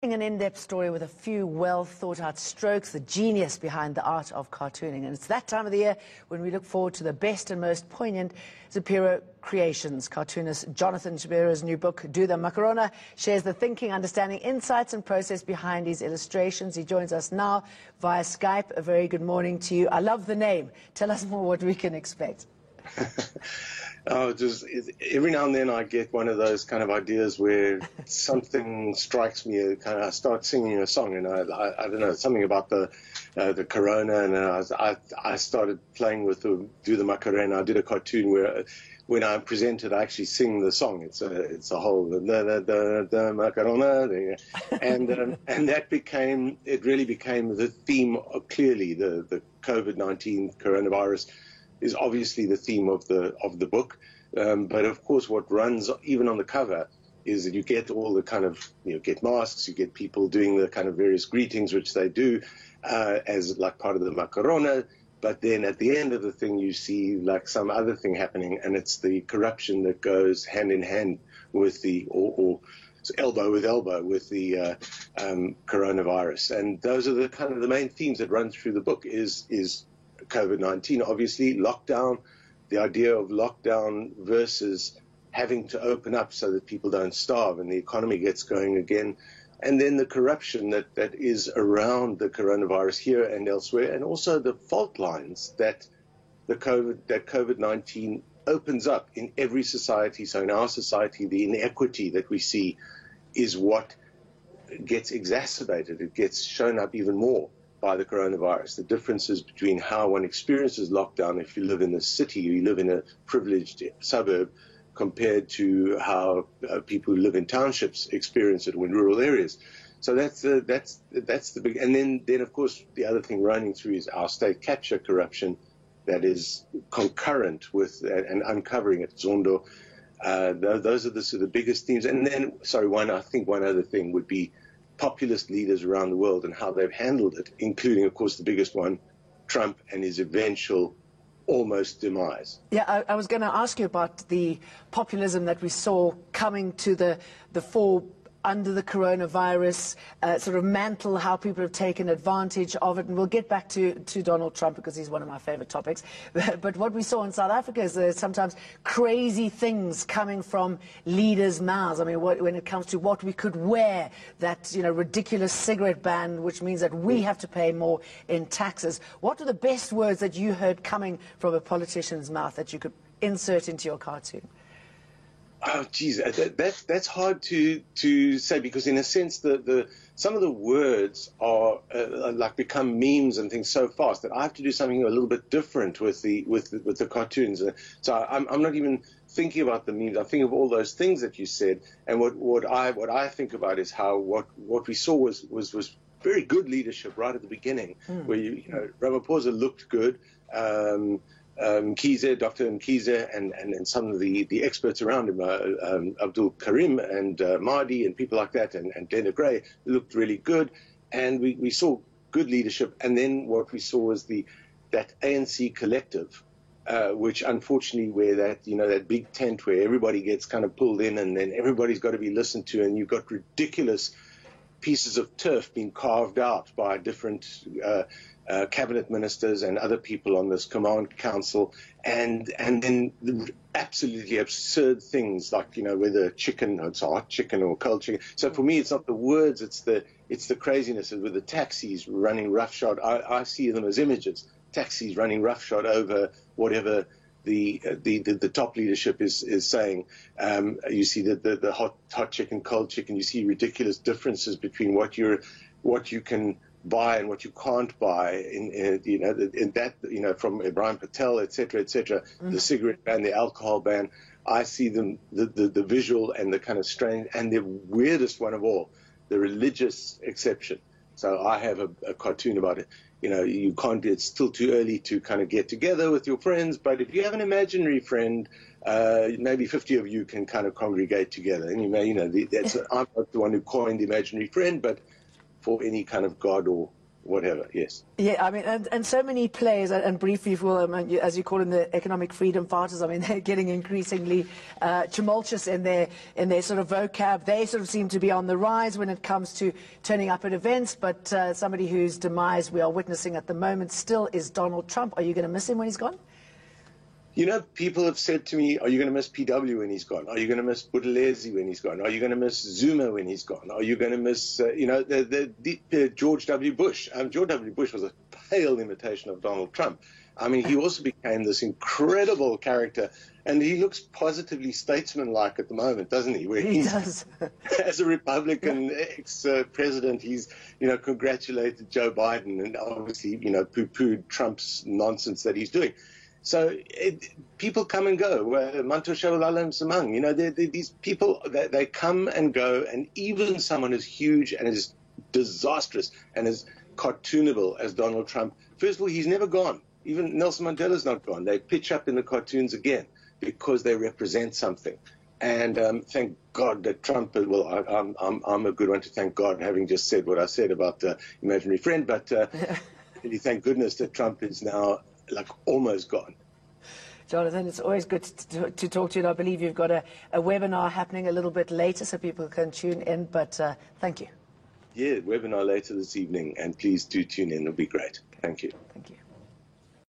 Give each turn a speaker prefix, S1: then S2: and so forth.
S1: An in-depth story with a few well-thought-out strokes, the genius behind the art of cartooning. And it's that time of the year when we look forward to the best and most poignant Zapiro creations. Cartoonist Jonathan Shabiro's new book, Do the Macarona, shares the thinking, understanding, insights and process behind his illustrations. He joins us now via Skype. A very good morning to you. I love the name. Tell us more what we can expect.
S2: Just every now and then I get one of those kind of ideas where something strikes me, kind of I start singing a song, and I don't know, something about the Corona, and I started playing with the Do the Macarena. I did a cartoon where when I present it, I actually sing the song. It's a whole the Macarona, and that became, it really became the theme. Clearly, the COVID-19 coronavirus is obviously the theme of the book, but of course what runs even on the cover is that you get all the kind of, get masks, you get people doing the kind of various greetings which they do as like part of the Macarona, but then at the end of the thing you see like some other thing happening, and it's the corruption that goes hand in hand with the, or elbow with elbow with the coronavirus. And those are the kind of the main themes that run through the book is COVID-19, obviously, lockdown, the idea of lockdown versus having to open up so that people don't starve and the economy gets going again, and then the corruption that is around the coronavirus here and elsewhere, and also the fault lines that COVID-19 opens up in every society. So in our society, the inequity that we see is what gets exacerbated. It gets shown up even more by the coronavirus, the differences between how one experiences lockdown if you live in a city, you live in a privileged suburb, compared to how people who live in townships experience it in rural areas. So that's the big, and then of course the other thing running through is our state capture corruption that is concurrent with and uncovering it. Zondo, those are the sort of biggest themes. And then, sorry, one other thing would be populist leaders around the world and how they've handled it, including, of course, the biggest one, Trump and his eventual almost demise.
S1: Yeah, I was going to ask you about the populism that we saw coming to the fore under the coronavirus, sort of mantle, how people have taken advantage of it. And we'll get back to Donald Trump because he's one of my favorite topics. But what we saw in South Africa is there's sometimes crazy things coming from leaders' mouths. I mean, when it comes to what we could wear, that, ridiculous cigarette ban, which means that we have to pay more in taxes. What are the best words that you heard coming from a politician's mouth that you could insert into your cartoon?
S2: Oh, geez, that's hard to say, because in a sense some of the words are like become memes and things so fast that I have to do something a little bit different with the cartoons. So I'm not even thinking about the memes. I'm thinking of all those things that you said, and what I think about is how what we saw was very good leadership right at the beginning, where Ramaphosa looked good. Mkhize, Dr. Mkhize, and some of the experts around him, Abdul Karim and Mahdi and people like that, and Glenda Gray, looked really good, and we saw good leadership. And then what we saw was that ANC collective, which unfortunately, where that big tent where everybody gets kind of pulled in, and then everybody's got to be listened to, and you've got ridiculous pieces of turf being carved out by different cabinet ministers and other people on this command council, and then the absolutely absurd things like whether it's hot chicken or cold chicken. So for me, it's not the words, it's the craziness with the taxis running roughshod. I see them as images, taxis running roughshod over whatever the top leadership is saying. You see the hot chicken, cold chicken. You see ridiculous differences between what you can buy and what you can't buy in that, from Ibrahim Patel, etc., the cigarette ban, the alcohol ban. I see the visual and the kind of strange, and the weirdest one of all, the religious exception. So I have a cartoon about it. You can't, it's still too early to kind of get together with your friends, but if you have an imaginary friend, maybe 50 of you can kind of congregate together. And I'm not the one who coined the imaginary friend, but for any kind of God or whatever. Yes.
S1: Yeah, I mean, and so many players, and briefly, if you will, I mean, as you call them, the economic freedom fighters. I mean, they're getting increasingly tumultuous in their sort of vocab. They sort of seem to be on the rise when it comes to turning up at events. But somebody whose demise we are witnessing at the moment still is Donald Trump. Are you going to miss him when he's gone?
S2: You know, people have said to me, are you going to miss PW when he's gone? Are you going to miss Buthelezi when he's gone? Are you going to miss Zuma when he's gone? Are you going to miss, George W. Bush? George W. Bush was a pale imitation of Donald Trump. I mean, he also became this incredible character, and he looks positively statesman-like at the moment, doesn't he? Where
S1: He does.
S2: As a Republican ex-president, he's, congratulated Joe Biden and obviously, poo-pooed Trump's nonsense that he's doing. So people come and go. Manto Shabalala Msimang, these people, they come and go, and even someone as huge and as disastrous and as cartoonable as Donald Trump, first of all, he's never gone. Even Nelson Mandela's not gone. They pitch up in the cartoons again because they represent something. And thank God that Trump, well, I'm a good one to thank God, having just said what I said about the imaginary friend, but really thank goodness that Trump is now almost gone.
S1: Jonathan, it's always good to talk to you, and I believe you've got a webinar happening a little bit later so people can tune in, but thank you.
S2: Yeah, webinar later this evening, and please do tune in. It'll be great. Thank you.
S1: Thank you.